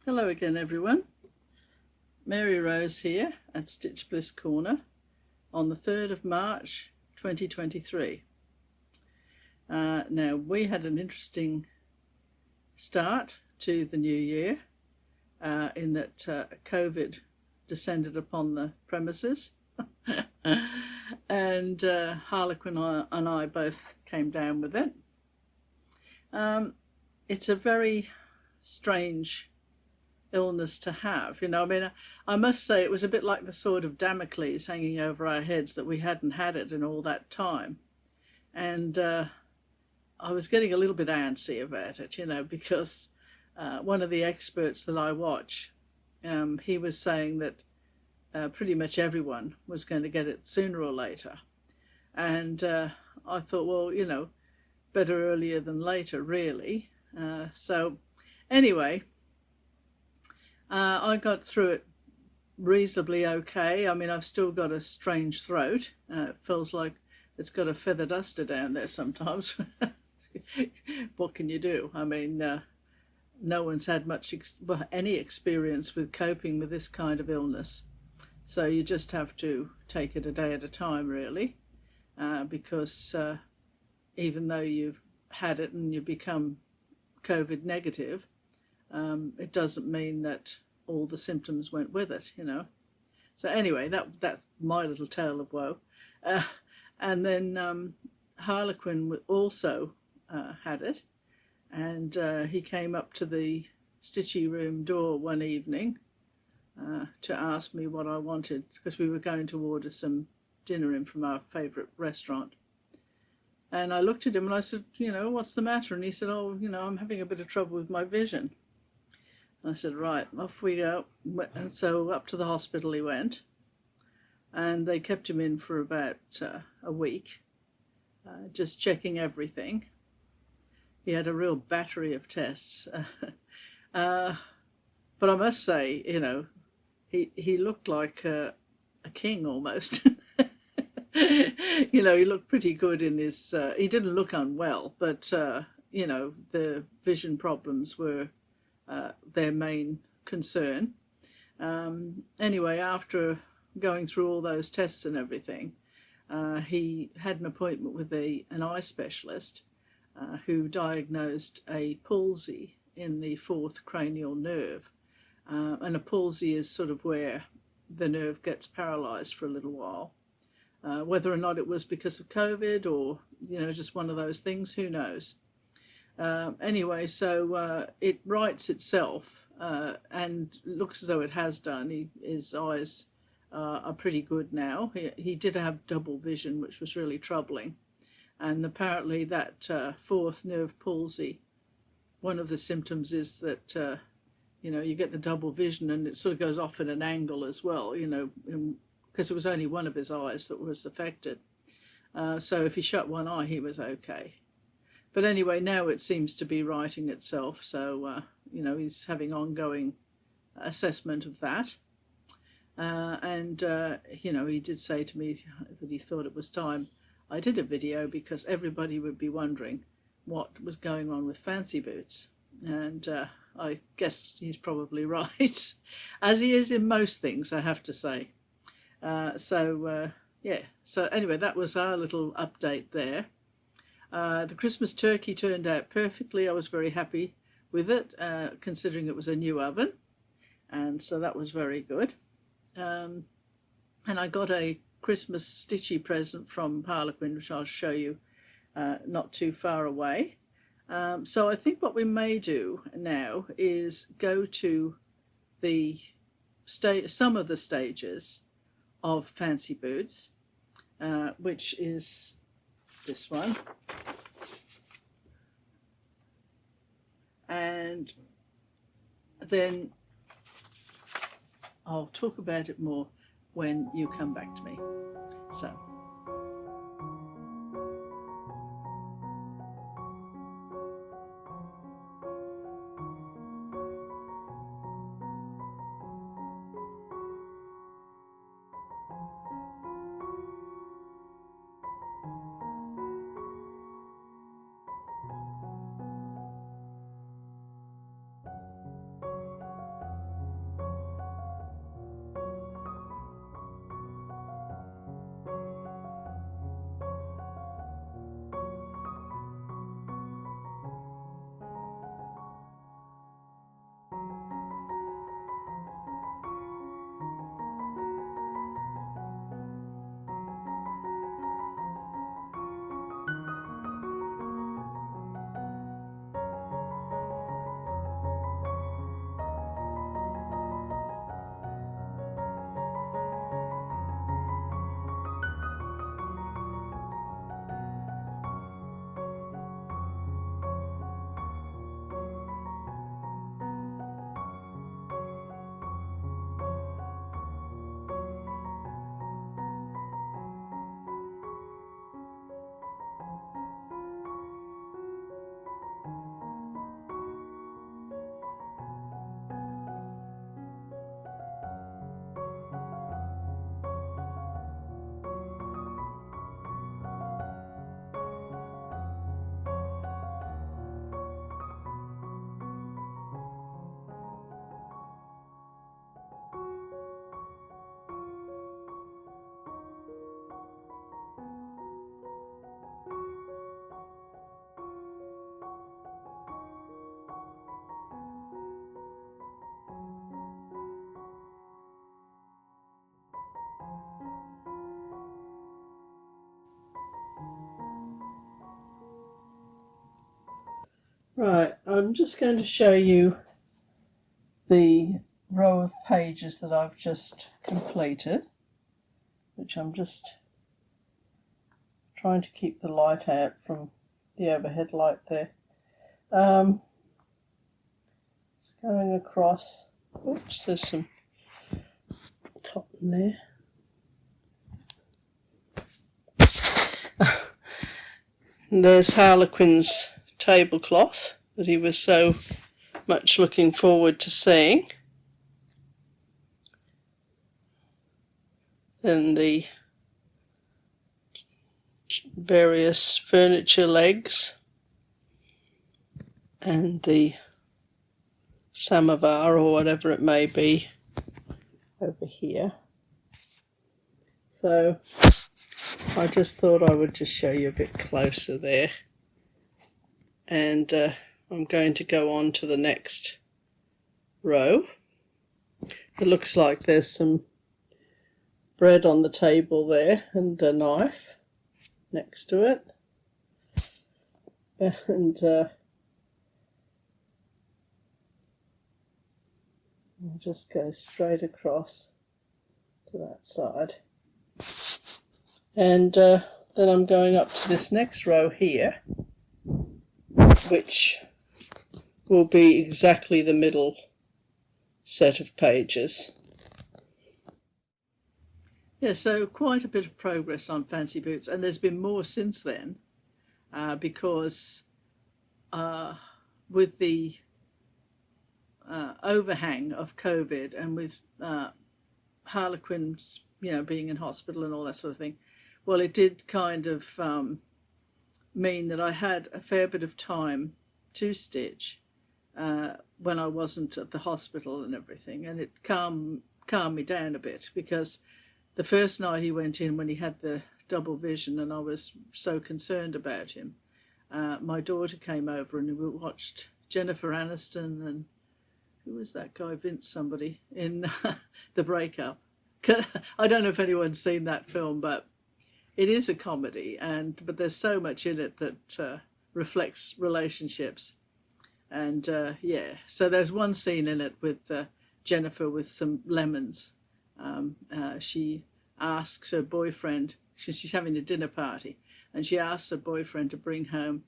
Hello again, everyone. Mary Rose here at Stitch Bliss Corner on the 3rd of March 2023. Now, we had an interesting start to the new year in that COVID descended upon the premises and Harlequin and I both came down with it. It's a very strange illness to have, I must say it was a bit like the sword of Damocles hanging over our heads that we hadn't had it in all that time. And I was getting a little bit antsy about it, because one of the experts that I watch, he was saying that pretty much everyone was going to get it sooner or later. And I thought, well, better earlier than later, really. So anyway, I got through it reasonably okay. I mean, I've still got a strange throat. It feels like it's got a feather duster down there sometimes. What can you do? I mean, no one's had any experience with coping with this kind of illness. So you just have to take it a day at a time, really, because even though you've had it and you become COVID negative, it doesn't mean that all the symptoms went with it, So anyway, that's my little tale of woe. And then Harlequin also had it, and he came up to the stitchy room door one evening to ask me what I wanted, because we were going to order some dinner in from our favourite restaurant. And I looked at him and I said, what's the matter? And he said, I'm having a bit of trouble with my vision. I said, right, off we go. And so up to the hospital he went, and they kept him in for about a week, just checking everything. He had a real battery of tests. But I must say, he looked like a king almost. He looked pretty good in his, he didn't look unwell, but, the vision problems were their main concern. Anyway, after going through all those tests and everything, he had an appointment with an eye specialist who diagnosed a palsy in the fourth cranial nerve. And a palsy is sort of where the nerve gets paralysed for a little while. Whether or not it was because of COVID or, just one of those things, who knows? Anyway, so it rights itself and looks as though it has done. His eyes are pretty good now. He did have double vision, which was really troubling. And apparently that fourth nerve palsy, one of the symptoms is that, you get the double vision and it sort of goes off at an angle as well, because it was only one of his eyes that was affected. So if he shut one eye, he was okay. But anyway, now it seems to be righting itself. So, he's having ongoing assessment of that. And he did say to me that he thought it was time I did a video, because everybody would be wondering what was going on with fancy boots. And I guess he's probably right, as he is in most things, I have to say. So anyway, that was our little update there. The Christmas turkey turned out perfectly. I was very happy with it, considering it was a new oven, and so that was very good. And I got a Christmas stitchy present from Harlequin, which I'll show you not too far away. So I think what we may do now is go to some of the stages of fancy boots, which is this one, and then I'll talk about it more when you come back to me. So Right, I'm just going to show you the row of pages that I've just completed, which I'm just trying to keep the light out from the overhead light there. It's going across. Oops, there's some cotton there. There's Harlequin's tablecloth that he was so much looking forward to seeing. And the various furniture legs and the samovar or whatever it may be over here. So I just thought I would just show you a bit closer there, and I'm going to go on to the next row. It looks like there's some bread on the table there and a knife next to it, and I'll just go straight across to that side, and then I'm going up to this next row here, which will be exactly the middle set of pages. Yeah, so quite a bit of progress on Fancy Boots, and there's been more since then, because with the overhang of COVID and with Harlequin's, being in hospital and all that sort of thing, well, it did kind of mean that I had a fair bit of time to stitch when I wasn't at the hospital and everything, and it calmed me down a bit, because the first night he went in when he had the double vision and I was so concerned about him, my daughter came over and we watched Jennifer Aniston and who was that guy, Vince somebody, in The Breakup. I don't know if anyone's seen that film, but it is a comedy, but there's so much in it that reflects relationships. And yeah, so there's one scene in it with Jennifer with some lemons. She asks her boyfriend, she's having a dinner party, and she asks her boyfriend to bring home,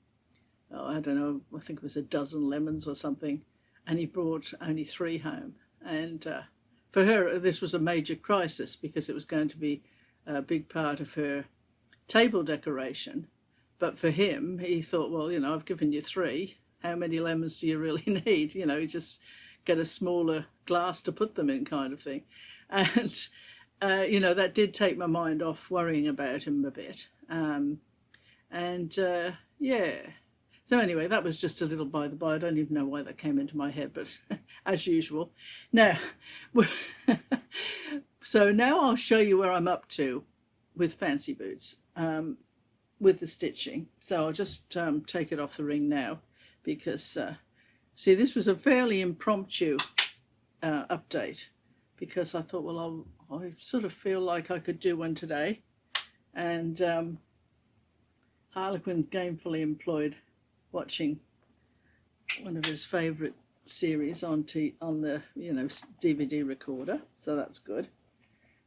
I don't know, I think it was a dozen lemons or something, and he brought only 3 home. And for her, this was a major crisis, because it was going to be a big part of her table decoration. But for him, he thought, well, I've given you 3. How many lemons do you really need? You just get a smaller glass to put them in, kind of thing. And that did take my mind off worrying about him a bit. Yeah. So anyway, that was just a little by the by. I don't even know why that came into my head, but as usual. Now, so now I'll show you where I'm up to with Fancy Boots, with the stitching. So I'll just take it off the ring now, because, see, this was a fairly impromptu update, because I thought, well, I sort of feel like I could do one today. And Harlequin's gainfully employed watching one of his favourite series on the DVD recorder, so that's good.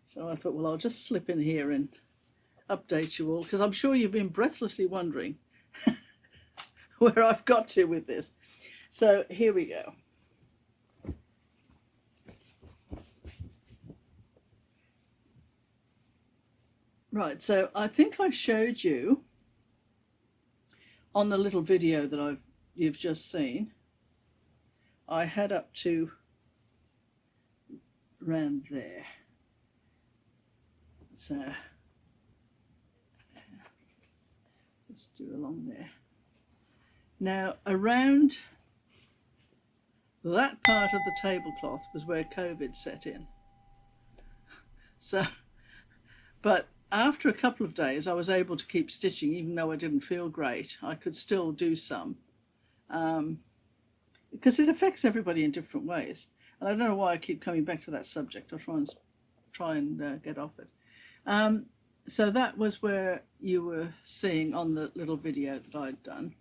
So I thought, well, I'll just slip in here and update you all, because I'm sure you've been breathlessly wondering where I've got to with this. So here we go. Right, so I think I showed you on the little video that you've just seen, I had up to around there. So let's do along there. Now, around that part of the tablecloth was where COVID set in. So, but after a couple of days, I was able to keep stitching, even though I didn't feel great. I could still do some, because it affects everybody in different ways. And I don't know why I keep coming back to that subject. I'll try and get off it. So that was where you were seeing on the little video that I'd done.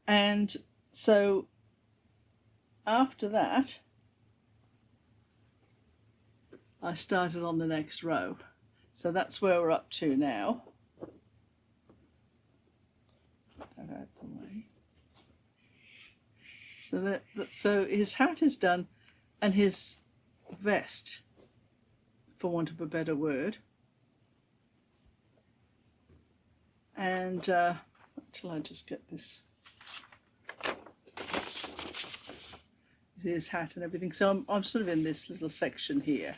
And so after that, I started on the next row. So that's where we're up to now. Put that out the way. So so his hat is done, and his vest, for want of a better word. And until I just get this, his hat and everything. So I'm sort of in this little section here,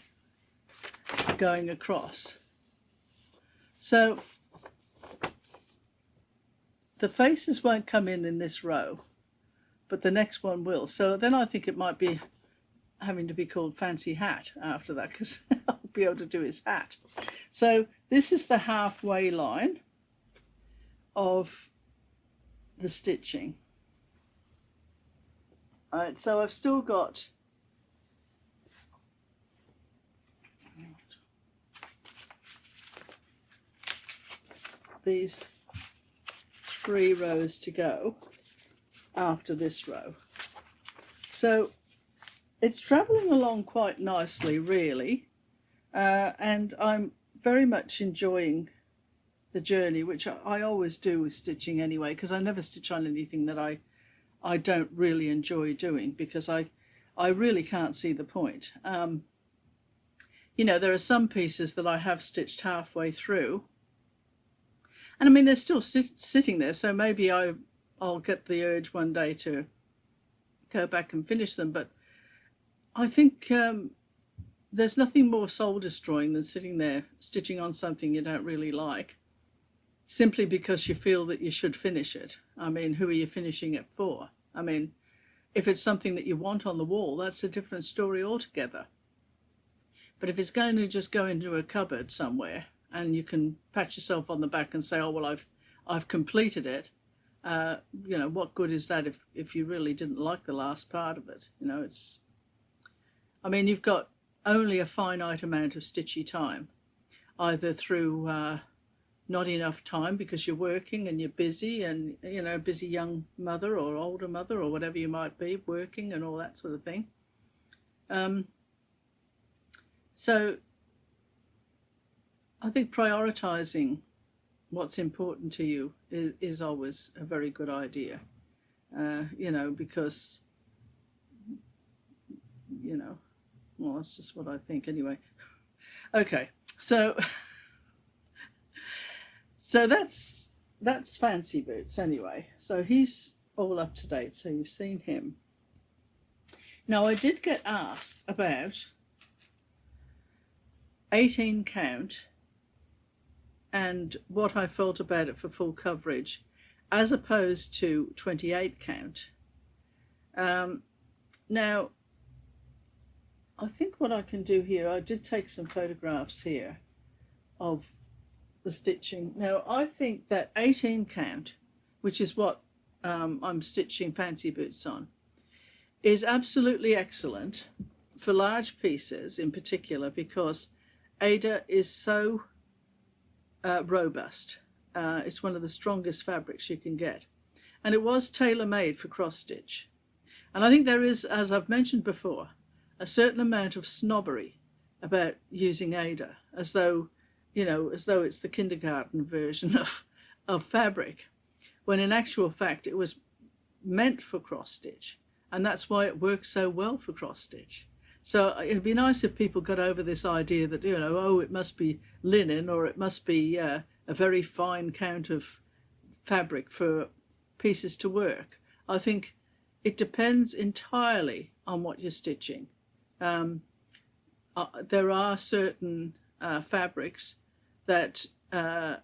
going across. So the faces won't come in this row, but the next one will. So then I think it might be having to be called Fancy Hat after that, because I'll be able to do his hat. So this is the halfway line of the stitching. All right, so I've still got these 3 rows to go after this row. So it's travelling along quite nicely, really, and I'm very much enjoying the journey, which I always do with stitching anyway, because I never stitch on anything that I don't really enjoy doing, because I really can't see the point. You know, there are some pieces that I have stitched halfway through, and I mean they're still sitting there, so maybe I'll get the urge one day to go back and finish them, but I think there's nothing more soul destroying than sitting there stitching on something you don't really like, simply because you feel that you should finish it. I mean, who are you finishing it for? I mean, if it's something that you want on the wall, that's a different story altogether. But if it's going to just go into a cupboard somewhere and you can pat yourself on the back and say, oh, well, I've completed it, you know, what good is that if you really didn't like the last part of it? You know, I mean, you've got only a finite amount of stitchy time, either through not enough time because you're working and you're busy, and, you know, busy young mother or older mother or whatever you might be, working and all that sort of thing. So I think prioritizing what's important to you is always a very good idea, you know, because, you know, well, that's just what I think anyway. Okay, so that's Fancy Boots anyway. So he's all up to date, so you've seen him. Now, I did get asked about 18 count and what I felt about it for full coverage as opposed to 28 count. Now, I think what I can do here, I did take some photographs here of the stitching. Now, I think that 18 count, which is what I'm stitching Fancy Boots on, is absolutely excellent for large pieces in particular, because Aida is so robust. It's one of the strongest fabrics you can get, and it was tailor-made for cross stitch. And I think there is, as I've mentioned before, a certain amount of snobbery about using Aida, as though, you know, as though it's the kindergarten version of fabric, when in actual fact it was meant for cross stitch, and that's why it works so well for cross stitch. So it'd be nice if people got over this idea that, you know, oh, it must be linen, or it must be a very fine count of fabric for pieces to work. I think it depends entirely on what you're stitching. There are certain fabrics that, I'm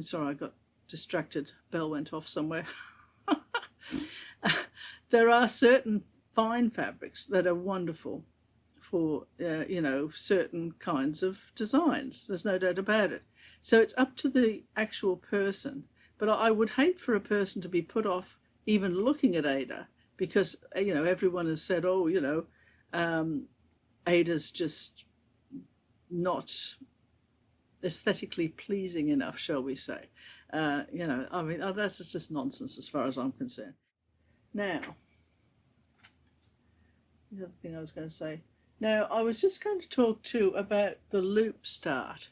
sorry, I got distracted, bell went off somewhere. There are certain fine fabrics that are wonderful for, you know, certain kinds of designs. There's no doubt about it. So it's up to the actual person. But I would hate for a person to be put off even looking at Aida, because, you know, everyone has said, oh, you know, Aida's just not aesthetically pleasing enough, shall we say. You know, I mean, that's just nonsense as far as I'm concerned. Now, the other thing I was going to say. Now, I was just going to talk too about the loop start.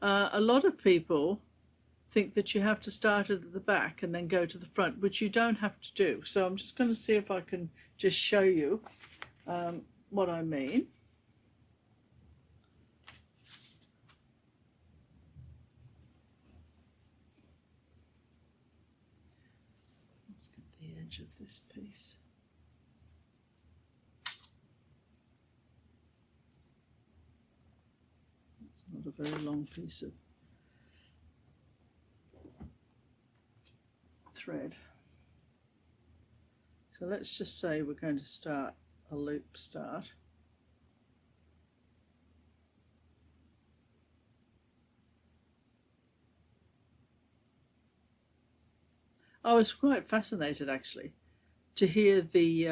A lot of people think that you have to start at the back and then go to the front, which you don't have to do. So I'm just going to see if I can just show you what I mean. Let's get the edge of this piece. It's not a very long piece of thread. So let's just say we're going to start a loop start. I was quite fascinated actually to hear the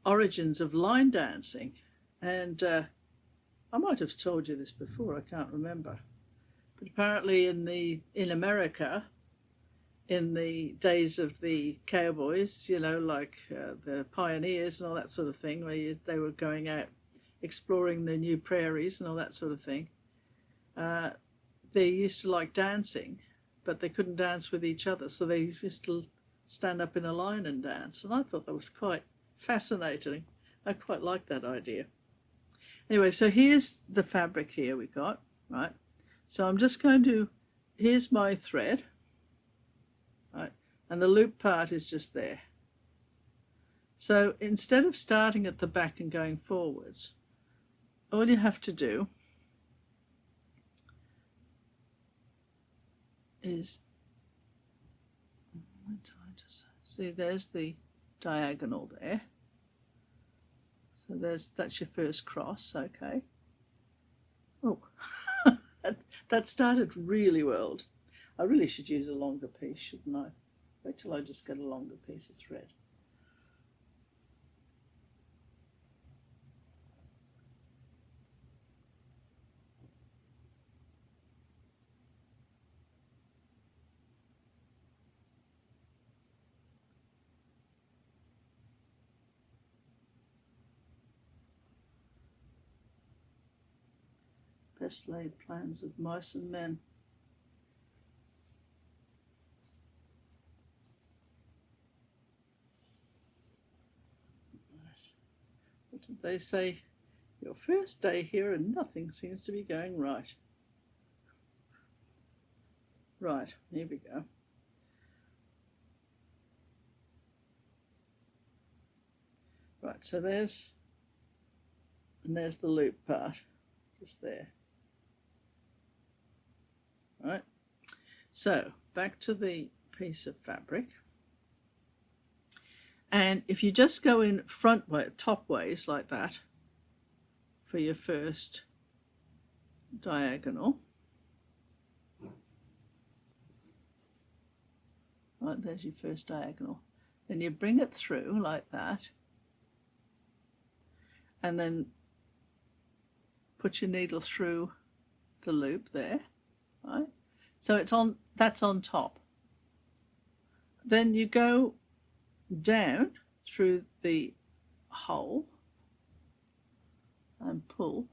origins of line dancing, and I might have told you this before, I can't remember, but apparently in America, in the days of the cowboys, you know, like the pioneers and all that sort of thing, where they were going out exploring the new prairies and all that sort of thing, they used to like dancing, but they couldn't dance with each other, so they used to stand up in a line and dance, and I thought that was quite fascinating. I quite like that idea. Anyway, so here's the fabric here we got, right? So I'm just going to, here's my thread, right? And the loop part is just there. So instead of starting at the back and going forwards, all you have to do is, see, there's the diagonal there. So that's your first cross, okay. Oh, that started really well. I really should use a longer piece, shouldn't I? Wait till I just get a longer piece of thread. Best laid plans of mice and men. What did they say? Your first day here and nothing seems to be going right. Right, here we go. Right, so there's the loop part, just there. Right, so back to the piece of fabric, and if you just go in front way, top ways like that for your first diagonal, right, there's your first diagonal, then you bring it through like that, and then put your needle through the loop there, right? So it's on, that's on top. Then you go down through the hole and pull,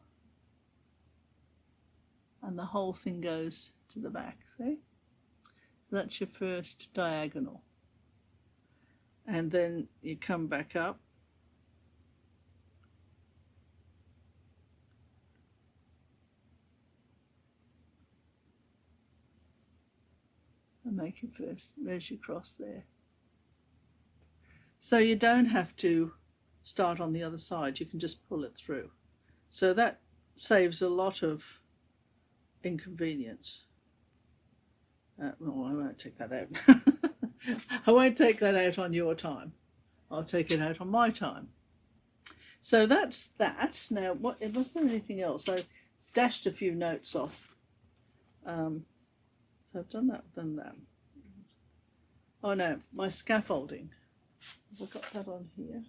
and the whole thing goes to the back, see? That's your first diagonal. And then you come back up and make your first, there's your cross there. So you don't have to start on the other side, you can just pull it through. So that saves a lot of inconvenience. Well, I won't take that out. I won't take that out on your time. I'll take it out on my time. So that's that. Now, was there anything else? I dashed a few notes off. So I've done that. Oh no, my scaffolding. Have I got that on here?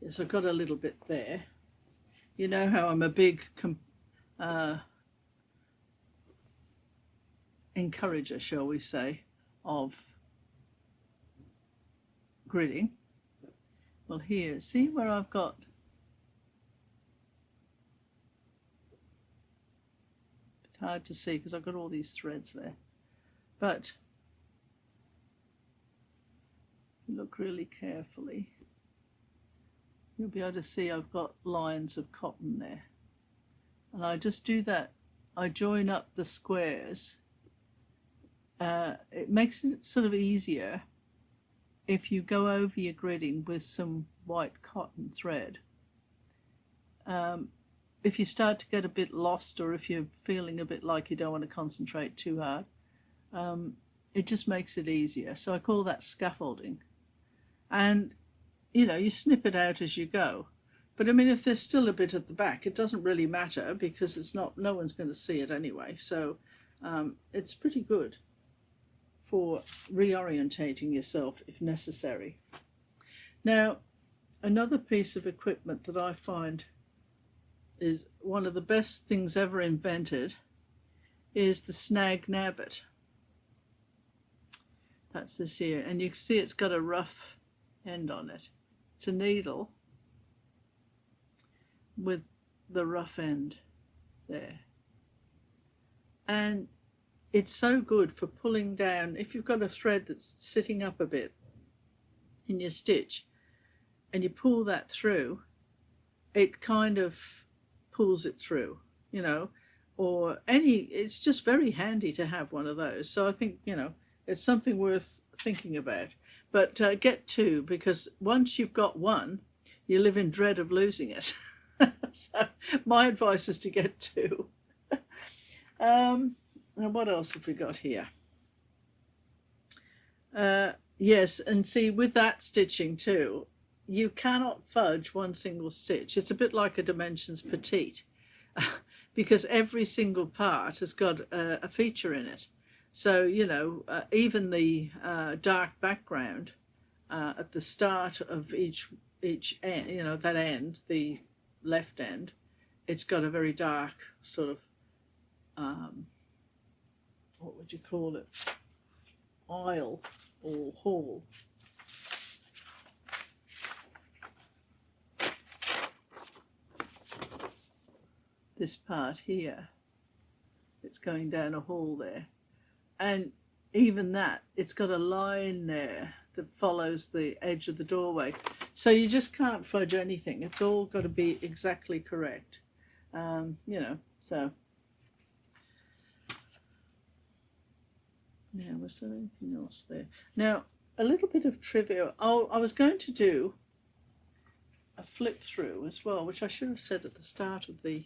Yes, I've got a little bit there. You know how I'm a big encourager, shall we say, of gridding. Well, here, see where I've got hard to see because I've got all these threads there, but if you look really carefully you'll be able to see I've got lines of cotton there, and I just do that. I join up the squares. It makes it sort of easier if you go over your gridding with some white cotton thread. If you start to get a bit lost, or if you're feeling a bit like you don't want to concentrate too hard, it just makes it easier. So I call that scaffolding. And, you know, you snip it out as you go. But I mean, if there's still a bit at the back, it doesn't really matter because it's not, no one's going to see it anyway. So it's pretty good for reorientating yourself if necessary. Now, another piece of equipment that I find is one of the best things ever invented is the snag nabbit. That's this here, and you can see it's got a rough end on it. It's a needle with the rough end there, and it's so good for pulling down. If you've got a thread that's sitting up a bit in your stitch and you pull that through, it kind of pulls it through, you know, or it's just very handy to have one of those. So I think, you know, it's something worth thinking about. But get two, because once you've got one, you live in dread of losing it. So my advice is to get two. And what else have we got here? Yes, and see, with that stitching too, you cannot fudge one single stitch. It's a bit like a dimensions petite because every single part has got a feature in it. So, you know, even the dark background at the start of each end, you know, that end, the left end, it's got a very dark sort of, what would you call it, aisle or hall. This part here, it's going down a hall there, and even that, it's got a line there that follows the edge of the doorway, so you just can't fudge anything. It's all got to be exactly correct, you know. So now, was there anything else there? Now, a little bit of trivia. Oh, I was going to do a flip through as well, which I should have said at the start of the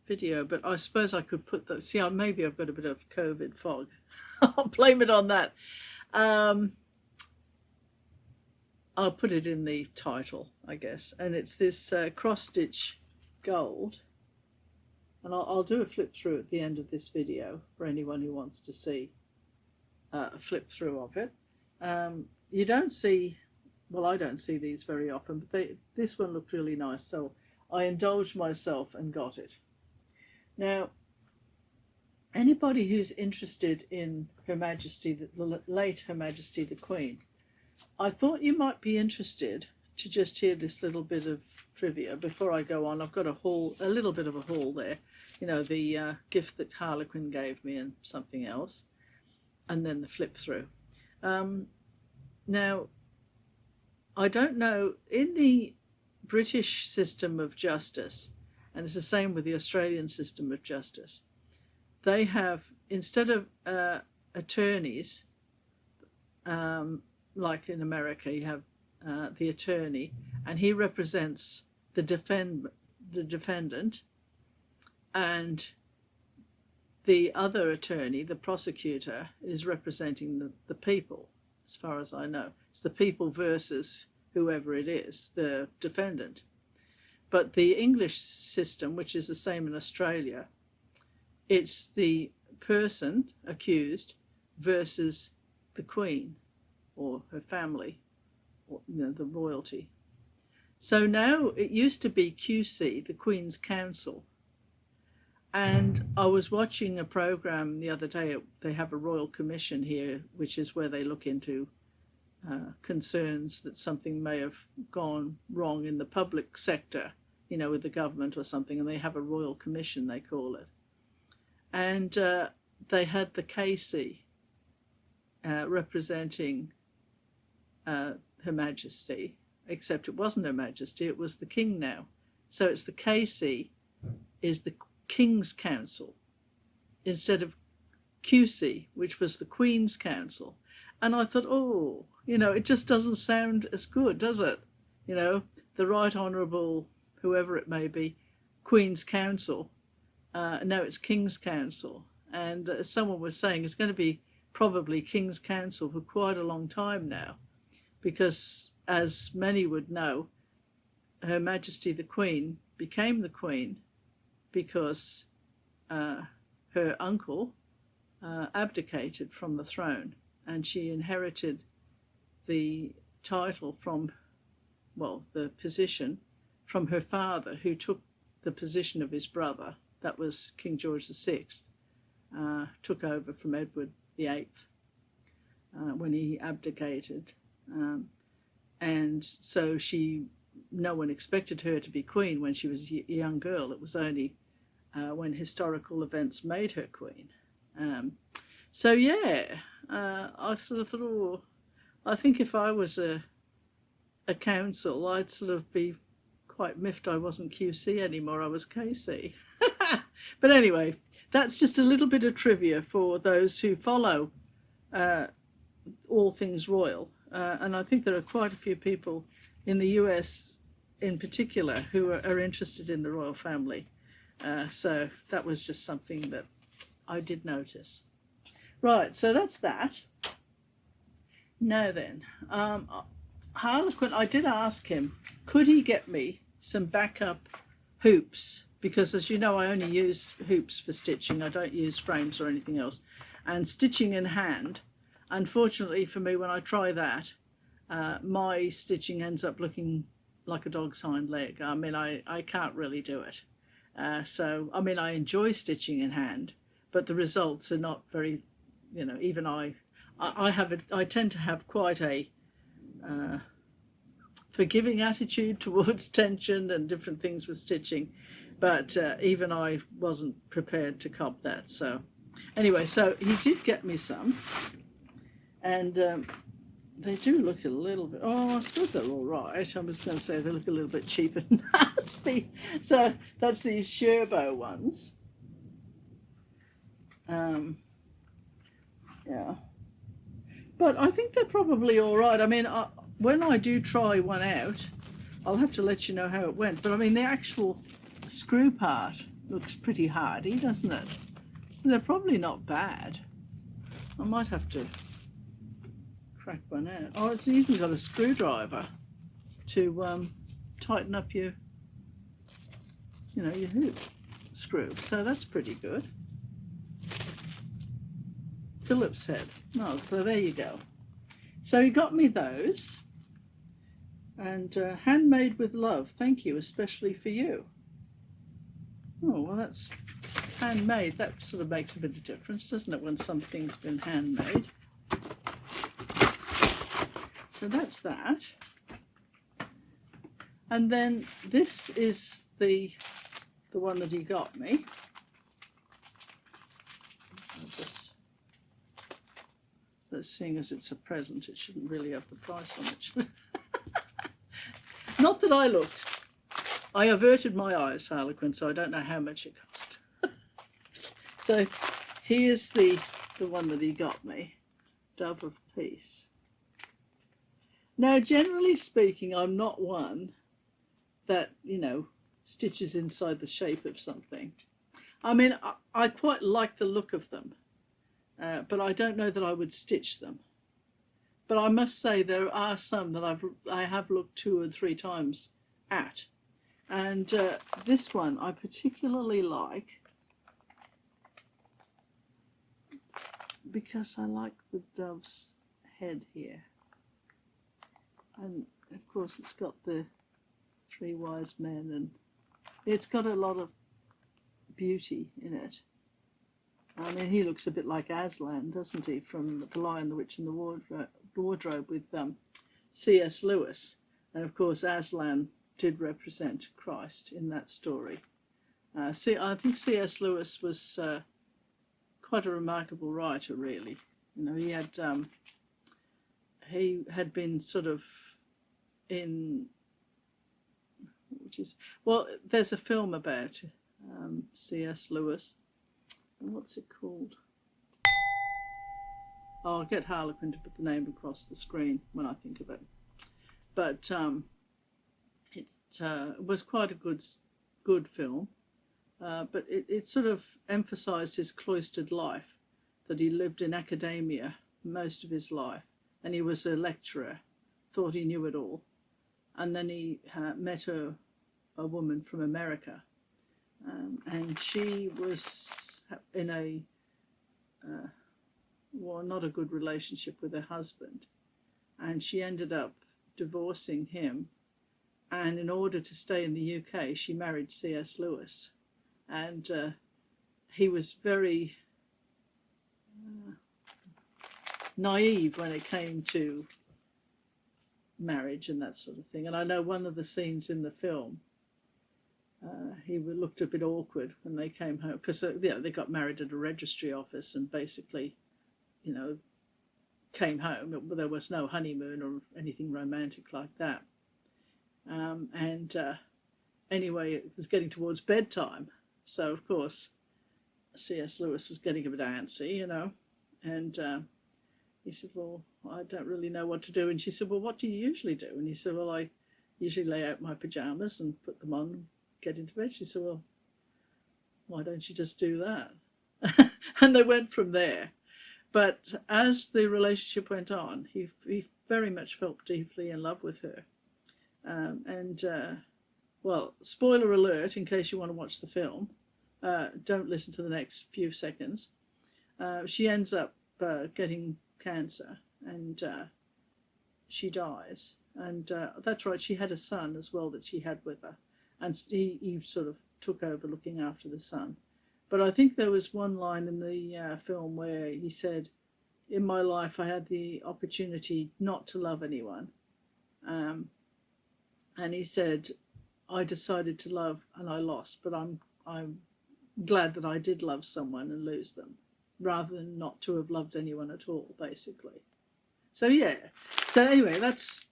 video, but I suppose I could put those. See, maybe I've got a bit of COVID fog. I'll blame it on that. I'll put it in the title, I guess, and it's this cross stitch gold, and I'll do a flip through at the end of this video for anyone who wants to see a flip through of it. You don't see, well, I don't see these very often, but this one looked really nice, so I indulged myself and got it. Now, anybody who's interested in Her Majesty, the late Her Majesty the Queen, I thought you might be interested to just hear this little bit of trivia before I go on. I've got a little bit of a haul there, you know, the gift that Harlequin gave me and something else, and then the flip through. Now, I don't know, in the British system of justice, and it's the same with the Australian system of justice, they have, instead of attorneys, like in America, you have the attorney, and he represents the defendant, and the other attorney, the prosecutor, is representing the people, as far as I know. It's the people versus whoever it is, the defendant. But the English system, which is the same in Australia, it's the person accused versus the Queen or her family, or, you know, the royalty. So now it used to be QC, the Queen's Counsel. And I was watching a program the other day. They have a royal commission here, which is where they look into concerns that something may have gone wrong in the public sector, you know, with the government or something. And they have a royal commission, they call it. And they had the KC representing Her Majesty, except it wasn't Her Majesty, it was the King now. So it's the KC is the King's Council instead of QC, which was the Queen's Council. And I thought, oh, you know, it just doesn't sound as good, does it? You know, the Right Honourable, whoever it may be, Queen's Council. No, it's King's Council. And as someone was saying, it's going to be probably King's Council for quite a long time now, because as many would know, Her Majesty the Queen became the Queen because her uncle abdicated from the throne, and she inherited the title from, well, the position from her father, who took the position of his brother. That was King George VI, took over from Edward VIII when he abdicated. And so no one expected her to be queen when she was a young girl. It was only when historical events made her queen. So yeah, I sort of thought, oh, I think if I was a council, I'd sort of be quite miffed I wasn't QC anymore, I was KC. But anyway, that's just a little bit of trivia for those who follow all things royal. And I think there are quite a few people in the US in particular who are interested in the royal family. So that was just something that I did notice. Right, so that's that. Now then, Harlequin, I did ask him, could he get me some backup hoops? Because as you know, I only use hoops for stitching. I don't use frames or anything else. And stitching in hand, unfortunately for me, when I try that, my stitching ends up looking like a dog's hind leg. I mean, I can't really do it. So, I mean, I enjoy stitching in hand, but the results are not very, you know, even I tend to have quite a forgiving attitude towards tension and different things with stitching, but even I wasn't prepared to cop that. So anyway, so he did get me some, and they do look a little bit, oh, I suppose they're all right. I was going to say they look a little bit cheap and nasty. So that's these Sherbo ones. Yeah. But I think they're probably all right. I mean, when I do try one out, I'll have to let you know how it went. But I mean, the actual screw part looks pretty hardy, doesn't it? So they're probably not bad. I might have to crack one out. Oh, it's even got a screwdriver to tighten up your hoop screw. So that's pretty good. Phillips head. Oh, so there you go. So he got me those. And handmade with love. Thank you, especially for you. Oh, well, that's handmade. That sort of makes a bit of difference, doesn't it, when something's been handmade? So that's that. And then this is the one that he got me. Seeing as it's a present, it shouldn't really have the price on it. Not that I looked. I averted my eyes, Harlequin, so I don't know how much it cost. So here's the one that he got me, Dove of Peace. Now, generally speaking, I'm not one that, stitches inside the shape of something. I mean, I quite like the look of them. But I don't know that I would stitch them. But I must say there are some that I have looked 2 or 3 times at. And this one I particularly like because I like the dove's head here. And of course it's got the Three Wise Men, and it's got a lot of beauty in it. I mean, he looks a bit like Aslan, doesn't he, from The Lion, the Witch and the Wardrobe with C.S. Lewis. And of course, Aslan did represent Christ in that story. I think C.S. Lewis was quite a remarkable writer, really. You know, he had been sort of in, there's a film about C.S. Lewis. What's it called? Oh, I'll get Harlequin to put the name across the screen when I think of it. But it was quite a good film. But it sort of emphasised his cloistered life, that he lived in academia most of his life, and he was a lecturer, thought he knew it all. And then he met a woman from America, and she was in a, not a good relationship with her husband, and she ended up divorcing him, and in order to stay in the UK, she married C.S. Lewis. And he was very naive when it came to marriage and that sort of thing. And I know one of the scenes in the film, he looked a bit awkward when they came home, because they got married at a registry office and basically, came home. There was no honeymoon or anything romantic like that. Anyway, it was getting towards bedtime. So, of course, C.S. Lewis was getting a bit antsy, and he said, well, I don't really know what to do. And she said, well, what do you usually do? And he said, well, I usually lay out my pyjamas and put them on and get into bed. She said, well, why don't you just do that? And they went from there. But as the relationship went on, he very much felt deeply in love with her. Well, spoiler alert, in case you want to watch the film, don't listen to the next few seconds. She ends up getting cancer, and she dies. And that's right, she had a son as well that she had with her. And he sort of took over looking after the son. But I think there was one line in the film where he said, in my life I had the opportunity not to love anyone. And he said, I decided to love and I lost, but I'm glad that I did love someone and lose them, rather than not to have loved anyone at all, basically. So yeah. So anyway, that's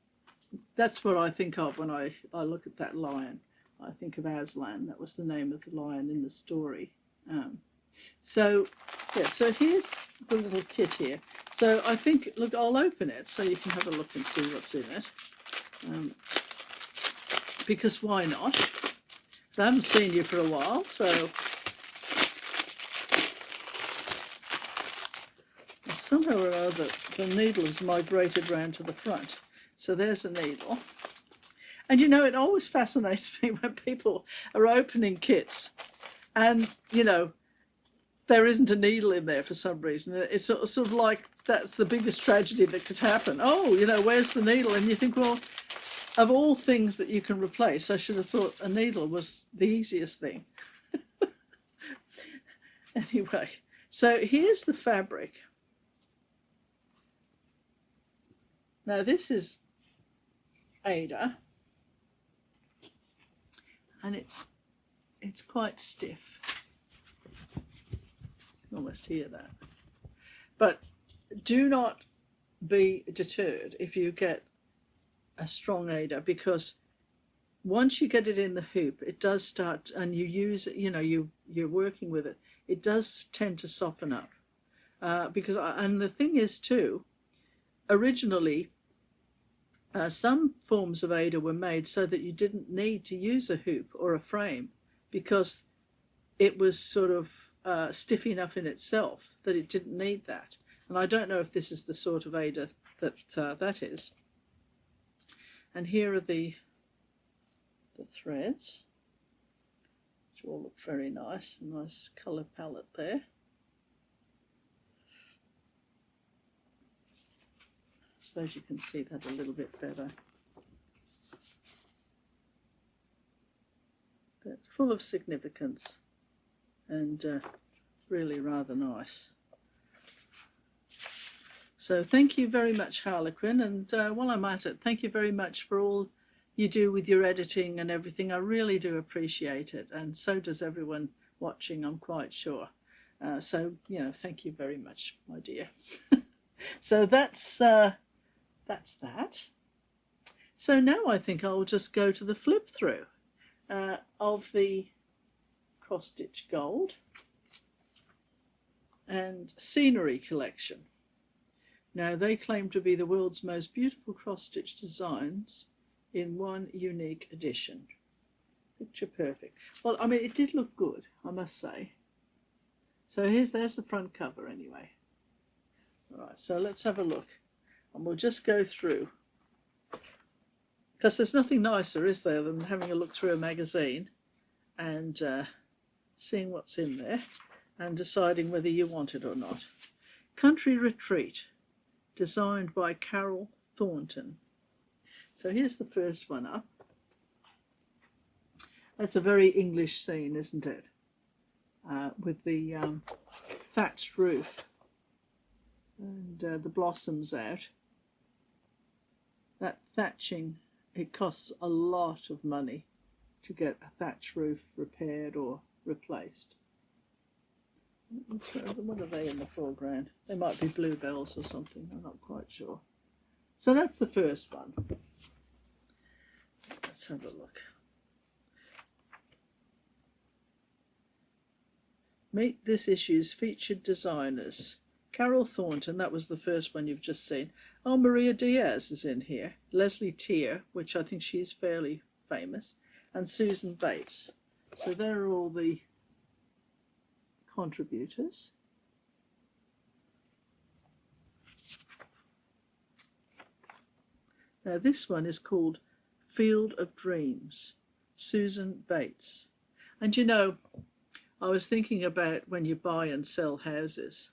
what I think of when I look at that lion. I think of Aslan. That was the name of the lion in the story. So here's the little kit here. So I think, look, I'll open it so you can have a look and see what's in it. Because why not? I haven't seen you for a while, so somehow or other the needle has migrated round to the front. So there's a needle. And it always fascinates me when people are opening kits and, there isn't a needle in there for some reason. It's sort of like that's the biggest tragedy that could happen. Oh, where's the needle? And you think, well, of all things that you can replace, I should have thought a needle was the easiest thing. Anyway, so here's the fabric. Now this is Aida, and it's quite stiff. You can almost hear that. But do not be deterred if you get a strong Aida, because once you get it in the hoop, it does start, and you use it, you're working with it, it does tend to soften up. And the thing is too, originally, some forms of Aida were made so that you didn't need to use a hoop or a frame, because it was sort of stiff enough in itself that it didn't need that. And I don't know if this is the sort of Aida that is. And here are the threads, which all look very nice. A nice colour palette there. I suppose you can see that a little bit better. but full of significance and really rather nice. So thank you very much, Harlequin, and while I'm at it, thank you very much for all you do with your editing and everything. I really do appreciate it, and so does everyone watching, I'm quite sure. So, you know, thank you very much, my dear. So that's that. So now I think I'll just go to the flip through of the cross stitch gold and scenery collection. Now they claim to be the world's most beautiful cross stitch designs in one unique edition. Picture perfect. Well, I mean, it did look good, I must say. So there's the front cover anyway. All right, so let's have a look, and we'll just go through, because there's nothing nicer, is there, than having a look through a magazine and seeing what's in there and deciding whether you want it or not. Country Retreat, designed by Carol Thornton. So here's the first one up. That's a very English scene, isn't it? With the thatched roof and the blossoms out. That thatching, it costs a lot of money to get a thatch roof repaired or replaced. So what are they in the foreground? They might be bluebells or something, I'm not quite sure. So that's the first one. Let's have a look. Meet this issue's featured designers. Carol Thornton, that was the first one you've just seen. Oh, Maria Diaz is in here. Leslie Tier, which I think she's fairly famous. And Susan Bates. So they're all the contributors. Now this one is called Field of Dreams, Susan Bates. And you know, I was thinking about when you buy and sell houses,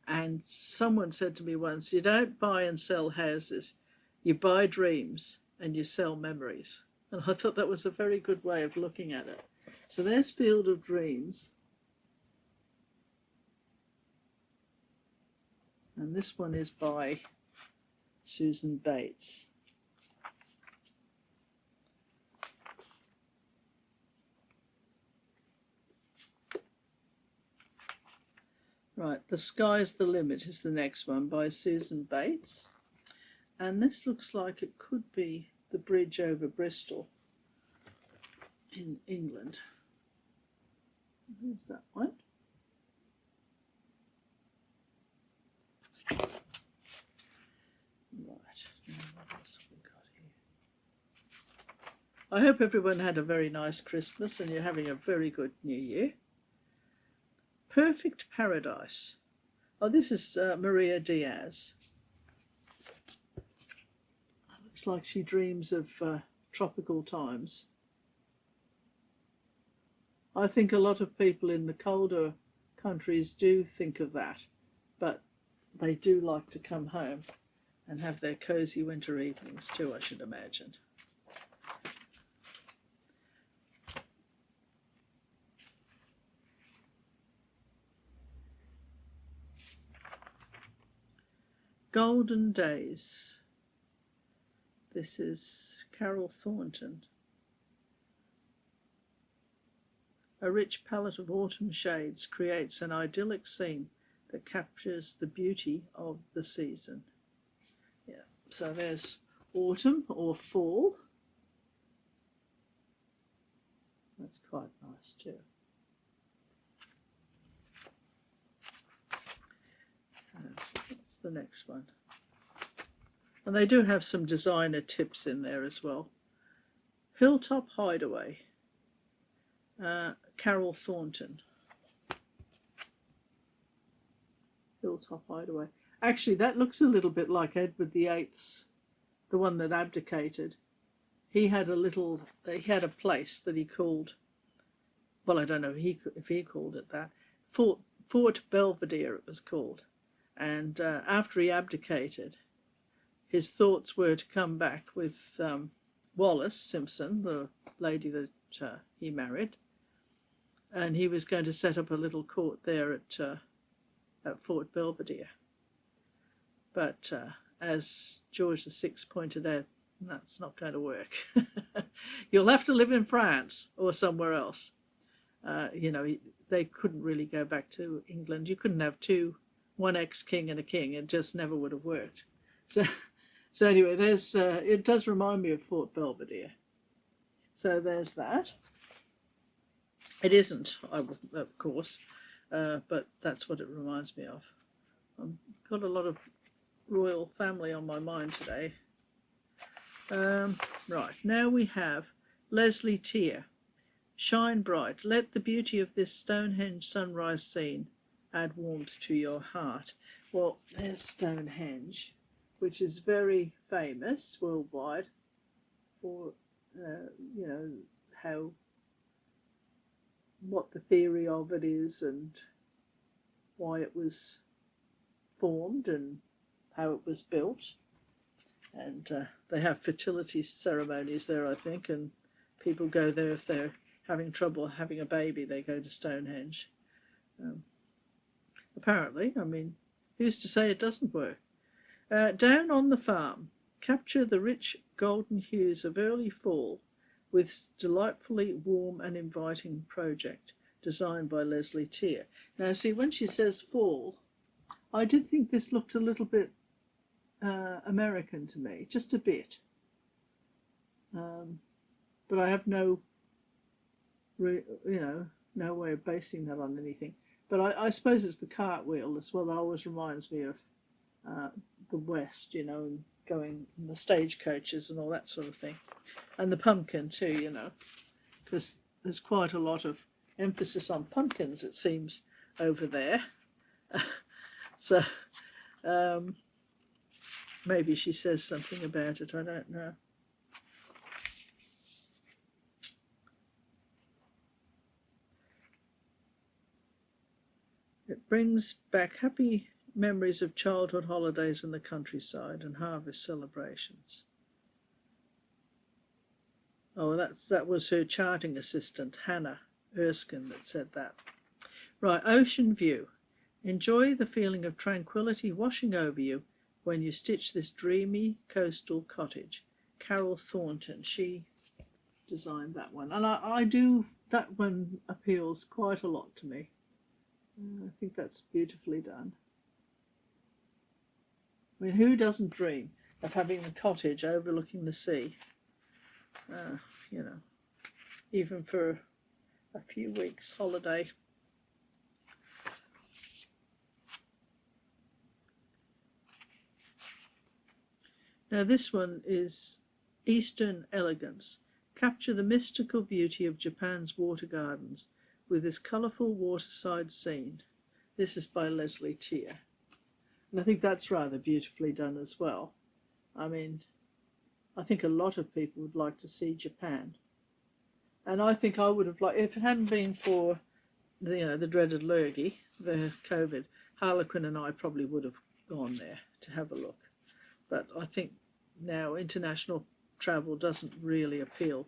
and someone said to me once, you don't buy and sell houses, you buy dreams and you sell memories. And I thought that was a very good way of looking at it. So there's Field of Dreams. And this one is by Susan Bates. Right, The Sky's the Limit is the next one by Susan Bates. And this looks like it could be the bridge over Bristol in England. There's that one. Right, what else have we got here? I hope everyone had a very nice Christmas and you're having a very good New Year. Perfect Paradise. Oh, this is Maria Diaz. Looks like she dreams of tropical times. I think a lot of people in the colder countries do think of that, but they do like to come home and have their cosy winter evenings too, I should imagine. Golden Days. This is Carol Thornton. A rich palette of autumn shades creates an idyllic scene that captures the beauty of the season. Yeah, so there's autumn or fall. That's quite nice too. So that's the next one. And they do have some designer tips in there as well. Hilltop Hideaway, Carol Thornton. Hilltop Hideaway. Actually, that looks a little bit like Edward VIII's, the one that abdicated. He had a place that he called, well, I don't know if he called it that, Fort Belvedere it was called. And after he abdicated, his thoughts were to come back with Wallis Simpson, the lady that he married, and he was going to set up a little court there at Fort Belvedere. But as George VI pointed out, that's not going to work. You'll have to live in France or somewhere else. They couldn't really go back to England. You couldn't have one ex-king and a king. It just never would have worked. So anyway, it does remind me of Fort Belvedere. So there's that. It isn't, of course, but that's what it reminds me of. I've got a lot of royal family on my mind today. Right, now we have Leslie Tier. Shine bright, let the beauty of this Stonehenge sunrise scene add warmth to your heart. Well, there's Stonehenge, which is very famous worldwide for, what the theory of it is and why it was formed and how it was built. And they have fertility ceremonies there, I think, and people go there if they're having trouble having a baby. They go to Stonehenge. Apparently, I mean, who's to say it doesn't work? Down on the farm, capture the rich golden hues of early fall with delightfully warm and inviting project designed by Leslie Tier. Now, see, when she says fall, I did think this looked a little bit American to me, just a bit. But I have no way of basing that on anything. But I suppose it's the cartwheel as well. That always reminds me of the West, and going in the stagecoaches and all that sort of thing. And the pumpkin too, because there's quite a lot of emphasis on pumpkins, it seems, over there. So maybe she says something about it, I don't know. It brings back happy memories of childhood holidays in the countryside and harvest celebrations. Oh, that was her charting assistant, Hannah Erskine, that said that. Right, ocean view. Enjoy the feeling of tranquility washing over you when you stitch this dreamy coastal cottage. Carol Thornton, she designed that one. And I do, that one appeals quite a lot to me. I think that's beautifully done. I mean, who doesn't dream of having the cottage overlooking the sea? Even for a few weeks holiday. Now this one is Eastern Elegance. Capture the mystical beauty of Japan's water gardens with this colourful waterside scene. This is by Leslie Tier. And I think that's rather beautifully done as well. I mean, I think a lot of people would like to see Japan. And I think I would have liked, if it hadn't been for the dreaded lurgy, the COVID, Harlequin and I probably would have gone there to have a look. But I think now international travel doesn't really appeal.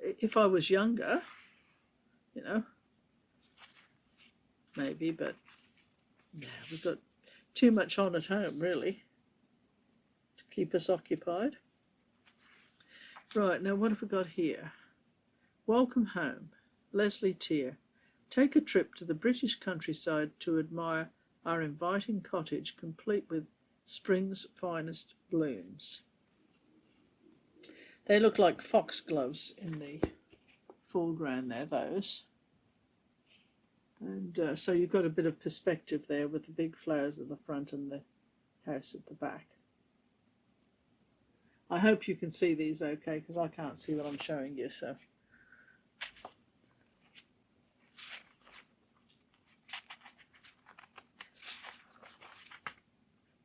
If I was younger, maybe, but yeah, we've got too much on at home, really, to keep us occupied. Right, now what have we got here? Welcome home, Leslie Tier. Take a trip to the British countryside to admire our inviting cottage, complete with spring's finest blooms. They look like foxgloves in the foreground there, those. And so you've got a bit of perspective there with the big flowers at the front and the house at the back. I hope you can see these okay, because I can't see what I'm showing you, so.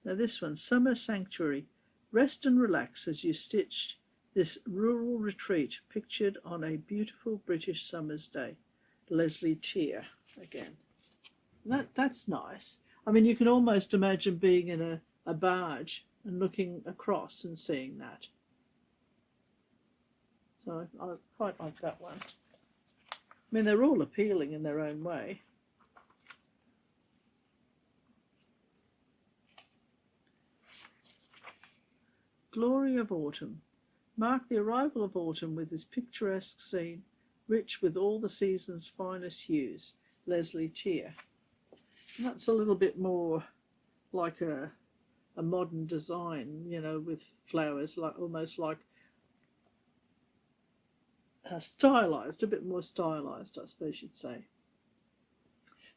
Now this one, Summer Sanctuary. Rest and relax as you stitch this rural retreat pictured on a beautiful British summer's day. Leslie Tier again. That's nice. I mean, you can almost imagine being in a barge and looking across and seeing that. So I quite like that one. I mean, they're all appealing in their own way. Glory of Autumn. Mark the arrival of autumn with this picturesque scene, rich with all the season's finest hues. Leslie Tier. And that's a little bit more like a modern design, you know, with flowers, like almost like stylized, a bit more stylized, I suppose you'd say.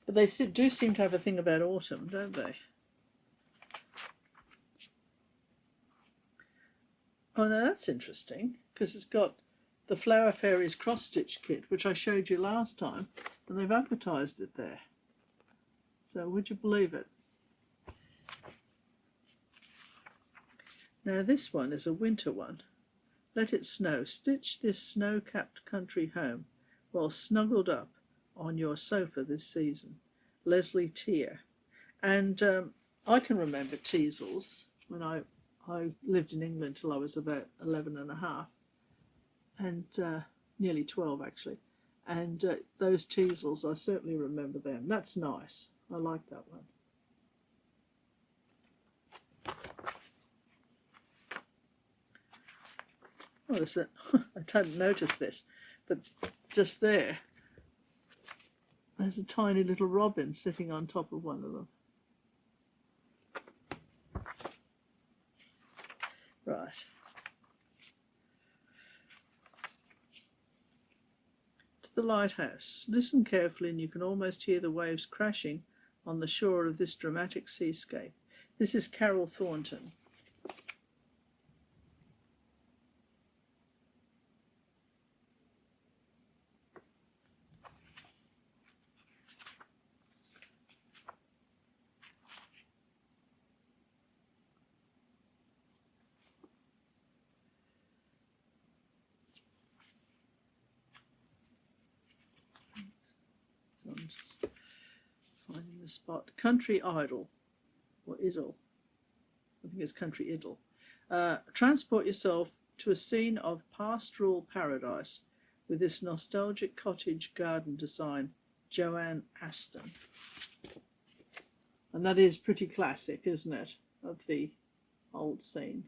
But they do seem to have a thing about autumn, don't they? Oh, no, that's interesting, because it's got the Flower Fairies cross-stitch kit, which I showed you last time, and they've advertised it there. So would you believe it? Now this one is a winter one. Let it snow. Stitch this snow-capped country home while snuggled up on your sofa this season. Leslie Tier. And I can remember teasels when I lived in England till I was about 11 and a half, and nearly 12 actually. And those teasels, I certainly remember them. That's nice. I like that one. Oh, there's a, I hadn't noticed this, but just there's a tiny little robin sitting on top of one of them. Right. To the lighthouse. Listen carefully and you can almost hear the waves crashing on the shore of this dramatic seascape. This is Carol Thornton. So I'm just finding the spot. Country Idol, or Idyll. I think it's Country Idyll. Transport yourself to a scene of pastoral paradise with this nostalgic cottage garden design, Joanne Aston. And that is pretty classic, isn't it, of the old scene.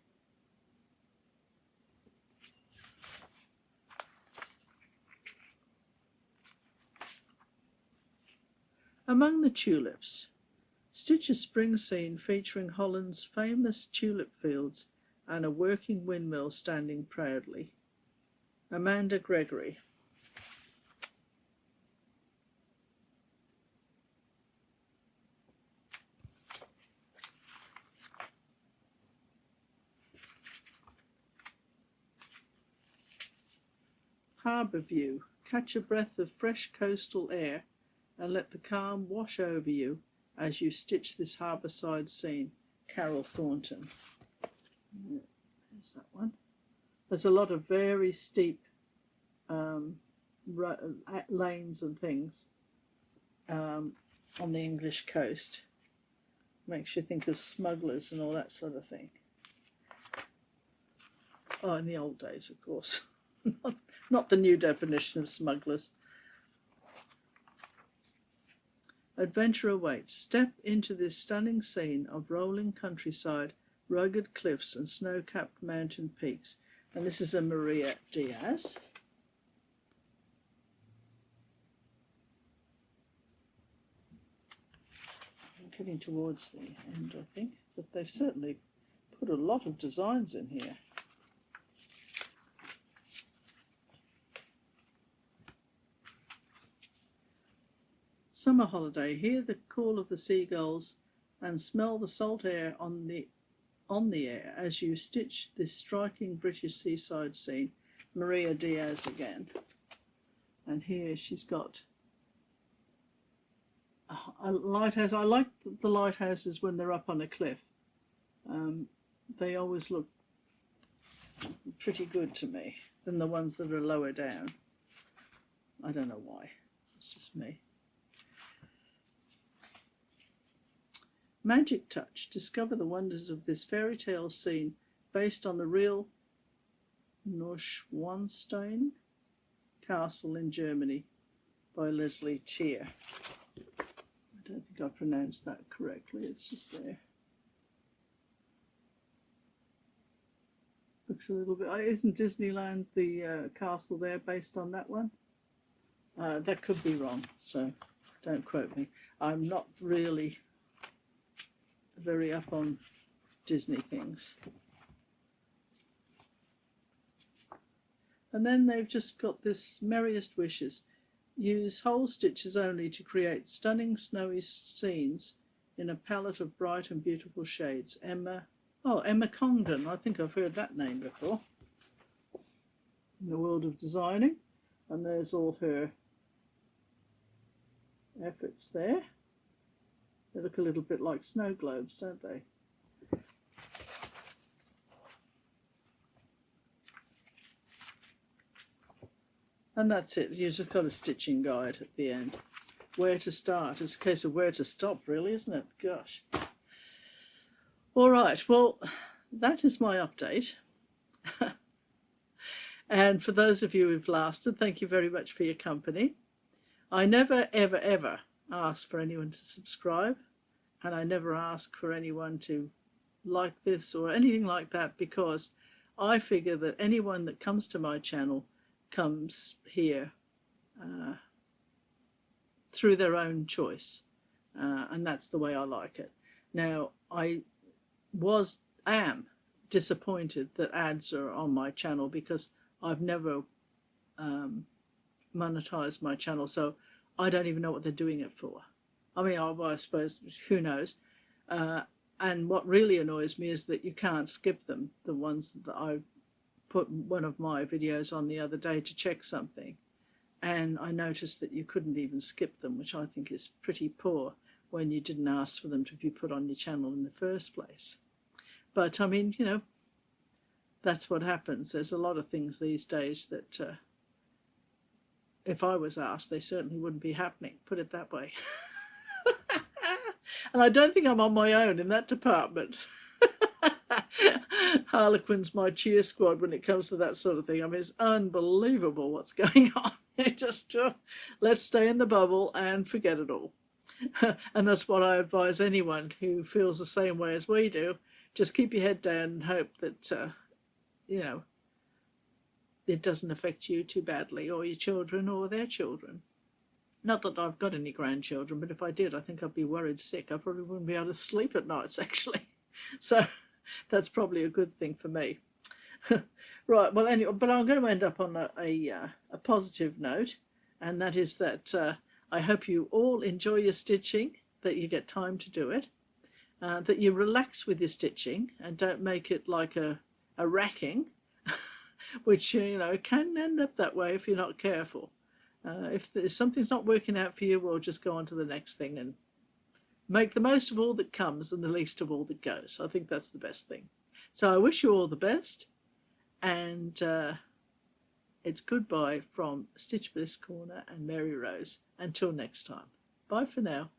Among the tulips. Stitch a spring scene featuring Holland's famous tulip fields and a working windmill standing proudly. Amanda Gregory. Harbour View. Catch a breath of fresh coastal air and let the calm wash over you as you stitch this harbourside scene. Carol Thornton. There's that one. There's a lot of very steep lanes and things on the English coast. Makes you think of smugglers and all that sort of thing. Oh, in the old days, of course. Not the new definition of smugglers. Adventure awaits. Step into this stunning scene of rolling countryside, rugged cliffs and snow-capped mountain peaks. And this is a Maria Diaz. I'm getting towards the end, I think, but they've certainly put a lot of designs in here. Summer holiday. Hear the call of the seagulls and smell the salt air on the air as you stitch this striking British seaside scene. Maria Diaz again. And here she's got a lighthouse. I like the lighthouses when they're up on a cliff. They always look pretty good to me than the ones that are lower down. I don't know why. It's just me. Magic Touch. Discover the wonders of this fairy tale scene based on the real Neuschwanstein Castle in Germany by Leslie Tier. I don't think I pronounced that correctly, it's just there. Looks a little bit, isn't Disneyland the castle there based on that one? That could be wrong, so don't quote me. I'm not really very up on Disney things. And then they've just got this Merriest Wishes. Use whole stitches only to create stunning snowy scenes in a palette of bright and beautiful shades. Emma Congdon. I think I've heard that name before. In the world of designing. And there's all her efforts there. They look a little bit like snow globes, don't they? And that's it. You've just got a stitching guide at the end. Where to start. It's a case of where to stop, really, isn't it? Gosh. All right. Well, that is my update. And for those of you who've lasted, thank you very much for your company. I never, ever, ever ask for anyone to subscribe. And I never ask for anyone to like this or anything like that, because I figure that anyone that comes to my channel comes here through their own choice, and that's the way I like it. Now, I am disappointed that ads are on my channel, because I've never monetized my channel, so I don't even know what they're doing it for. I mean, I suppose, who knows? And what really annoys me is that you can't skip them, the ones that I put one of my videos on the other day to check something, and I noticed that you couldn't even skip them, which I think is pretty poor when you didn't ask for them to be put on your channel in the first place. But I mean, you know, that's what happens. There's a lot of things these days that if I was asked, they certainly wouldn't be happening, put it that way. And I don't think I'm on my own in that department. Harlequin's my cheer squad when it comes to that sort of thing. I mean, it's unbelievable what's going on. Just let's stay in the bubble and forget it all. And that's what I advise anyone who feels the same way as we do. Just keep your head down and hope that, you know, it doesn't affect you too badly, or your children or their children. Not that I've got any grandchildren, but if I did, I think I'd be worried sick. I probably wouldn't be able to sleep at nights, actually. So that's probably a good thing for me. Right, well, anyway, but I'm going to end up on a positive note, and that is that I hope you all enjoy your stitching, that you get time to do it, that you relax with your stitching and don't make it like a racking, which, you know, can end up that way if you're not careful. If something's not working out for you, we'll just go on to the next thing and make the most of all that comes and the least of all that goes. I think that's the best thing. So I wish you all the best, and it's goodbye from Stitch Bliss Corner and Mary Rose. Until next time. Bye for now.